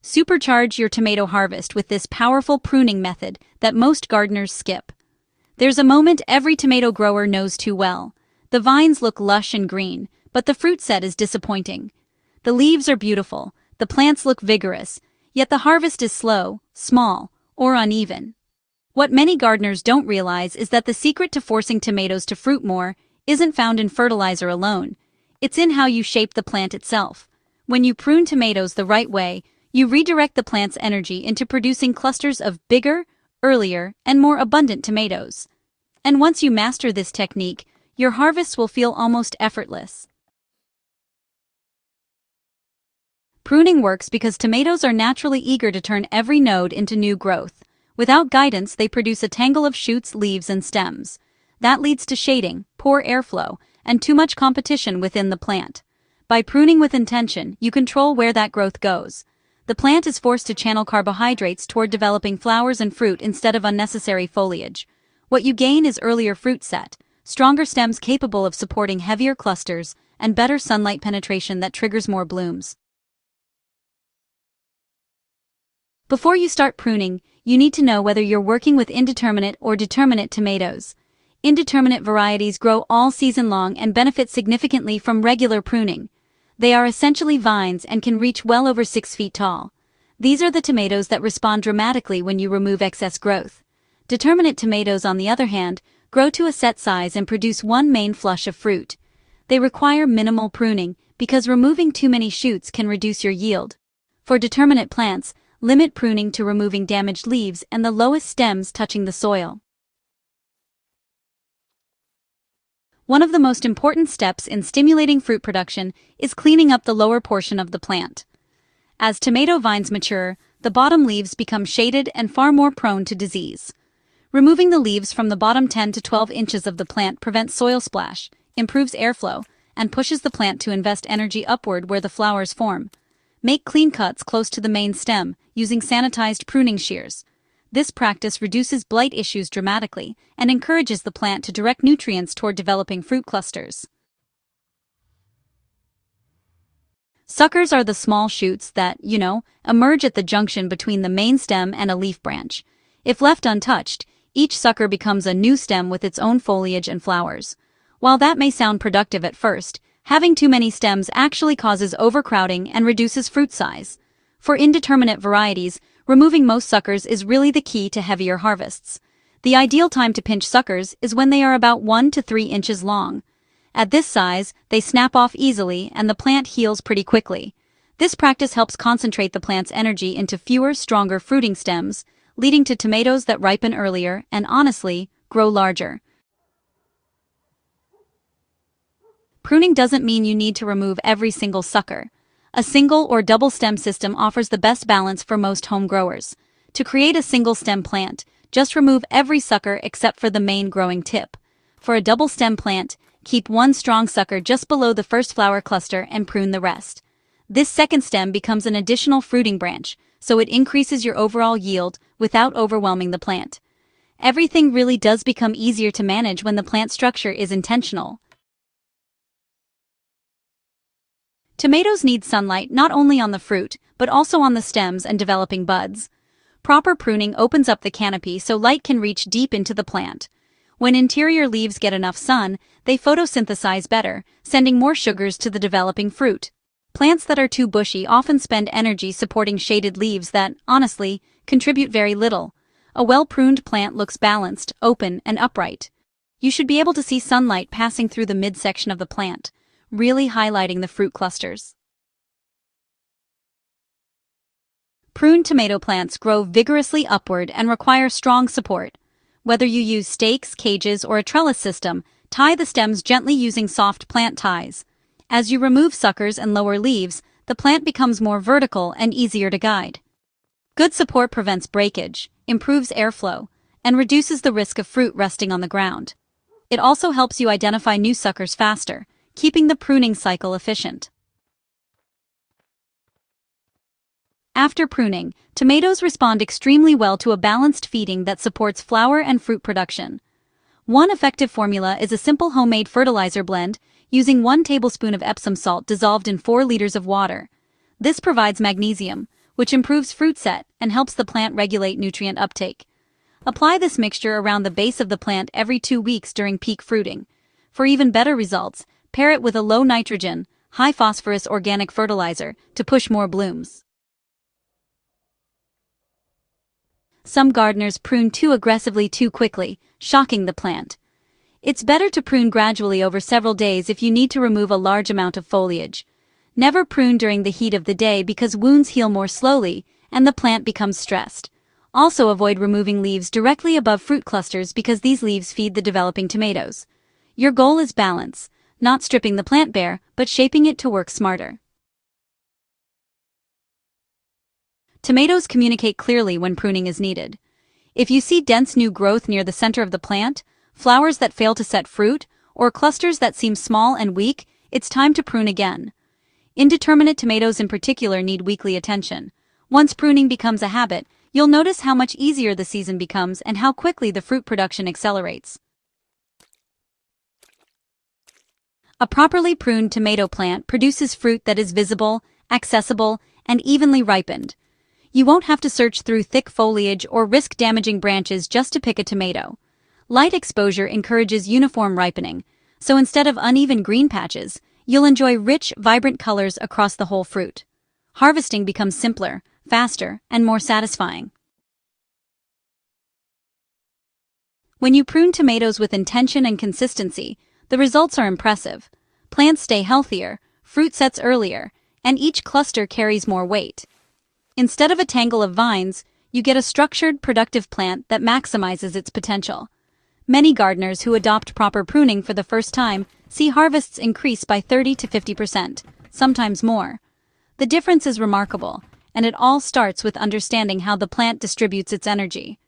Supercharge your tomato harvest with this powerful pruning method that most gardeners skip. There's a moment every tomato grower knows too well. The vines look lush and green, but the fruit set is disappointing. The leaves are beautiful, the plants look vigorous, yet the harvest is slow, small, or uneven. What many gardeners don't realize is that the secret to forcing tomatoes to fruit more isn't found in fertilizer alone. It's in how you shape the plant itself. When you prune tomatoes the right way, you redirect the plant's energy into producing clusters of bigger, earlier, and more abundant tomatoes. And once you master this technique, your harvests will feel almost effortless. Pruning works because tomatoes are naturally eager to turn every node into new growth. Without guidance, they produce a tangle of shoots, leaves, and stems. That leads to shading, poor airflow, and too much competition within the plant. By pruning with intention, you control where that growth goes. The plant is forced to channel carbohydrates toward developing flowers and fruit instead of unnecessary foliage. What you gain is earlier fruit set, stronger stems capable of supporting heavier clusters, and better sunlight penetration that triggers more blooms. Before you start pruning, you need to know whether you're working with indeterminate or determinate tomatoes. Indeterminate varieties grow all season long and benefit significantly from regular pruning. They are essentially vines and can reach well over 6 feet tall. These are the tomatoes that respond dramatically when you remove excess growth. Determinate tomatoes, on the other hand, grow to a set size and produce one main flush of fruit. They require minimal pruning because removing too many shoots can reduce your yield. For determinate plants, limit pruning to removing damaged leaves and the lowest stems touching the soil. One of the most important steps in stimulating fruit production is cleaning up the lower portion of the plant. As tomato vines mature, the bottom leaves become shaded and far more prone to disease. Removing the leaves from the bottom 10 to 12 inches of the plant prevents soil splash, improves airflow, and pushes the plant to invest energy upward where the flowers form. Make clean cuts close to the main stem, using sanitized pruning shears. This practice reduces blight issues dramatically and encourages the plant to direct nutrients toward developing fruit clusters. Suckers are the small shoots that, emerge at the junction between the main stem and a leaf branch. If left untouched, each sucker becomes a new stem with its own foliage and flowers. While that may sound productive at first, having too many stems actually causes overcrowding and reduces fruit size. For indeterminate varieties, removing most suckers is really the key to heavier harvests. The ideal time to pinch suckers is when they are about 1 to 3 inches long. At this size, they snap off easily and the plant heals pretty quickly. This practice helps concentrate the plant's energy into fewer, stronger fruiting stems, leading to tomatoes that ripen earlier and, honestly, grow larger. Pruning doesn't mean you need to remove every single sucker. A single or double stem system offers the best balance for most home growers. To create a single stem plant, just remove every sucker except for the main growing tip. For a double stem plant, keep one strong sucker just below the first flower cluster and prune the rest. This second stem becomes an additional fruiting branch, so it increases your overall yield without overwhelming the plant. Everything really does become easier to manage when the plant structure is intentional. Tomatoes need sunlight not only on the fruit, but also on the stems and developing buds. Proper pruning opens up the canopy so light can reach deep into the plant. When interior leaves get enough sun, they photosynthesize better, sending more sugars to the developing fruit. Plants that are too bushy often spend energy supporting shaded leaves that, honestly, contribute very little. A well-pruned plant looks balanced, open, and upright. You should be able to see sunlight passing through the midsection of the plant, really highlighting the fruit clusters. Pruned tomato plants grow vigorously upward and require strong support. Whether you use stakes, cages, or a trellis system, tie the stems gently using soft plant ties. As you remove suckers and lower leaves, the plant becomes more vertical and easier to guide. Good support prevents breakage, improves airflow, and reduces the risk of fruit resting on the ground. It also helps you identify new suckers faster, keeping the pruning cycle efficient. After pruning, tomatoes respond extremely well to a balanced feeding that supports flower and fruit production. One effective formula is a simple homemade fertilizer blend using 1 tablespoon of Epsom salt dissolved in 4 liters of water. This provides magnesium, which improves fruit set and helps the plant regulate nutrient uptake. Apply this mixture around the base of the plant every 2 weeks during peak fruiting. For even better results, pair it with a low nitrogen, high phosphorus organic fertilizer to push more blooms. Some gardeners prune too aggressively too quickly, shocking the plant. It's better to prune gradually over several days if you need to remove a large amount of foliage. Never prune during the heat of the day because wounds heal more slowly and the plant becomes stressed. Also avoid removing leaves directly above fruit clusters because these leaves feed the developing tomatoes. Your goal is balance, not stripping the plant bare, but shaping it to work smarter. Tomatoes communicate clearly when pruning is needed. If you see dense new growth near the center of the plant, flowers that fail to set fruit, or clusters that seem small and weak, it's time to prune again. Indeterminate tomatoes in particular need weekly attention. Once pruning becomes a habit, you'll notice how much easier the season becomes and how quickly the fruit production accelerates. A properly pruned tomato plant produces fruit that is visible, accessible, and evenly ripened. You won't have to search through thick foliage or risk damaging branches just to pick a tomato. Light exposure encourages uniform ripening, so instead of uneven green patches, you'll enjoy rich, vibrant colors across the whole fruit. Harvesting becomes simpler, faster, and more satisfying. When you prune tomatoes with intention and consistency, the results are impressive. Plants stay healthier, fruit sets earlier, and each cluster carries more weight. Instead of a tangle of vines, you get a structured, productive plant that maximizes its potential. Many gardeners who adopt proper pruning for the first time see harvests increase by 30 to 50%, sometimes more. The difference is remarkable, and it all starts with understanding how the plant distributes its energy.